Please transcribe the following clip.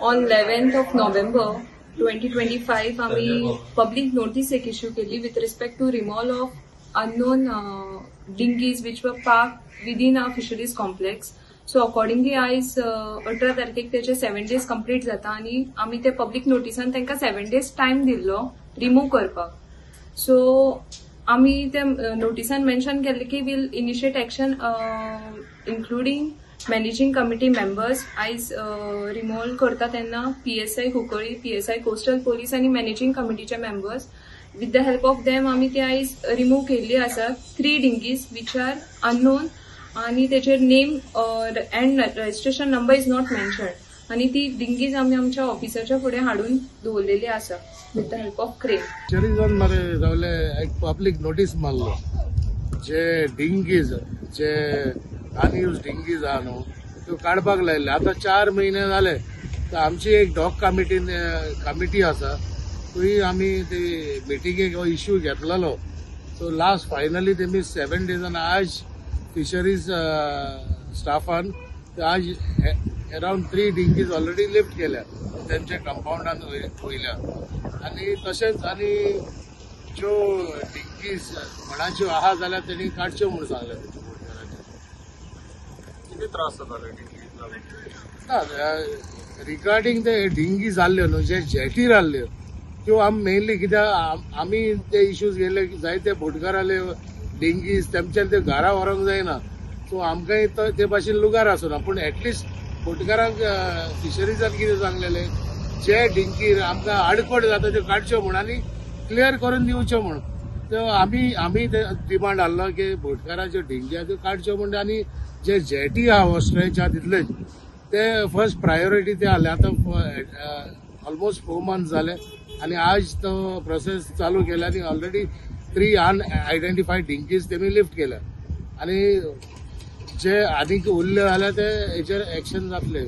On 11th of November 2025 आम्ही public notice एक issue केली with respect to removal of unknown dinghies which were parked within our fisheries complex. So accordingly आयज 18 तारखेक त्याचे 7 days complete जाता आणि आम्ही ते पब्लिक नोटिसान तांकां 7 days टाइम दिल्लो रिमूव करपाक. सो आम्ही ते नोटिसान मेन्शन केल्ले की will initiate action including managing committee members. आयज रिमूवल करता तेन्ना PSI Cuncolim, PSI coastal police आणि मॅनेजिंग कमिटीचे members with the help of them आम्ही ते आयज रिमूव केल्ली आसा 3 डिंगीज विच आर अननोन आणि तेचेर name and registration number is not mentioned आणि ती डिंगीज आम्ही आमच्या ऑफिसाच्या फुडें हाडून दवरलेली आसा with the help of crane. शरीजान मरे रावले एक पब्लिक नोटीस मारलो जे डिंगीज जे अनयूज डिंगीज आहा न्हू त्यो काडपाक लायले. आता 4 महिने जाले तर आमची एक डॉग कमिटी आसा थंय आमी ती मिटिंगेक हो इश्यू घेतलेलो. सो लास्ट फायनली तेमी 7 डेजान आज फिशरीज स्टाफान आज अराउंड 3 डिंगीज ऑलरेडी लिफ्ट केल्या त्यांच्या कंपाऊंडान वयल्या आणि तशेंच आनी ज्यो डिंगीज कोणाच्यो आहा जाल्यार तेणी काडच्यो म्हूण सांगल्या. किती त्रास जाता रिगार्डिंग ते डिंगी जाल्ल्यो न्हू जे जेटी जाल्ल्यो त्यो आमी मेनली कित्याक आमी ते इश्यूज घेतले की जायते बोटकार आले डिंगीज तेमच्यान ते घरा व्हरोंक जायना. सो आमकां ते भाशेन लुगार आसना पूण एटलिस्ट बोटकारांक फिशरीजान कितें सांगलेले जे डिंगी आमकां आडखड जाता त्यो काडच्यो म्हूण आनी क्लियर करून दिवच्यो म्हूण. त्यो आमी ते डिमांड हाडलो की बोटकाराच्यो डिंगी आहा त्यो काडच्यो म्हूण आनी जे जेटी आहा हो स्ट्रेच आहा तितले ते फर्स्ट प्रायोरिटी ते आले. आतां ऑलमोस्ट 4 months जाले आणि आज तो प्रोसेस चालू केला आणि ऑलरेडी 3 अनआयडेंटिफाईड डिंगीज तेमी लिफ्ट केल्या आणि जे आनीक उरले जाल्यार ते हेचेर एक्शन जातले.